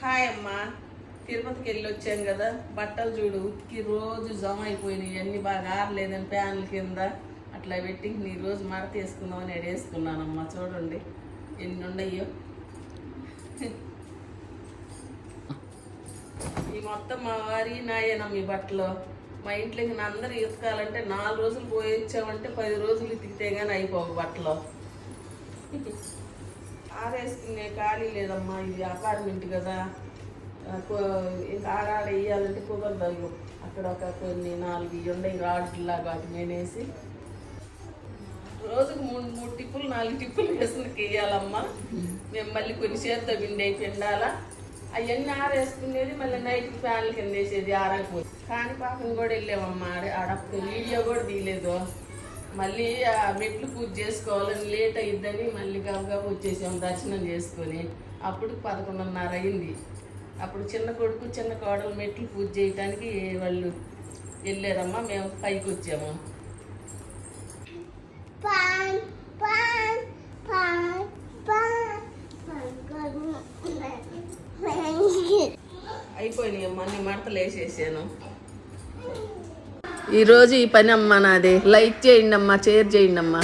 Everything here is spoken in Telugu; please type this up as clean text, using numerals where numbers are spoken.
హాయ్ అమ్మా. తిరుపతికి వెళ్ళి వచ్చాను కదా, బట్టలు చూడు ఉతికి రోజు జమ అయిపోయినాయి. అన్ని బాగా ఆరలేదని ఫ్యాన్ల కింద అట్లా పెట్టి నీ రోజు మడత వేసుకుందామని ఎడేసుకున్నానమ్మా. చూడండి ఎన్ని ఉన్నాయో. ఈ మొత్తం మా వారి నాయనమ్మ ఈ బట్టలు. మా ఇంట్లోకి అందరూ ఉతకాలంటే 4 రోజులు పోయి వచ్చామంటే 10 రోజులు ఉతికితే కానీ అయిపోవు బట్టలు. ఆరేసుకునే ఖాళీ లేదమ్మా. ఇది అపార్ట్మెంట్ కదా, ఇంకా ఆడాడ వేయాలంటే కుదరదు. అక్కడ ఒక కొన్ని 4 ఉన్నాయి రాడ్లాగా, వాటి నేనేసి రోజుకు 3 టిప్పులు 4 టిప్పులు వేసుకుని వేయాలమ్మా. మేము మళ్ళీ కొన్ని చేతితో పిండి పిండాలా. అవన్నీ ఆరేసుకునేది మళ్ళీ నైట్కి ఫ్యాన్ల కింద వేసేది ఆరకపోతే. కానీ పాపం కూడా వెళ్ళామమ్మా. ఆడప్పుడు వీడియో కూడా తీయలేదు. మళ్ళీ ఆ మెట్లు పూజ చేసుకోవాలని లేట్ అయ్యిద్దని మళ్ళీ గబగబా వచ్చేసాము దర్శనం చేసుకొని. అప్పుడు 11:30 అయింది. అప్పుడు చిన్న కొడుకు చిన్న కోడలు మెట్లు పూజ చేయడానికి వాళ్ళు వెళ్ళారమ్మా. మేము పైకి వచ్చాము. అయిపోయినాయి అమ్మా, అన్ని మడతలు వేసేసాను. ఈరోజు ఈ పని అమ్మా నాది. లైక్ చేయండి అమ్మా, షేర్ చేయండి అమ్మా.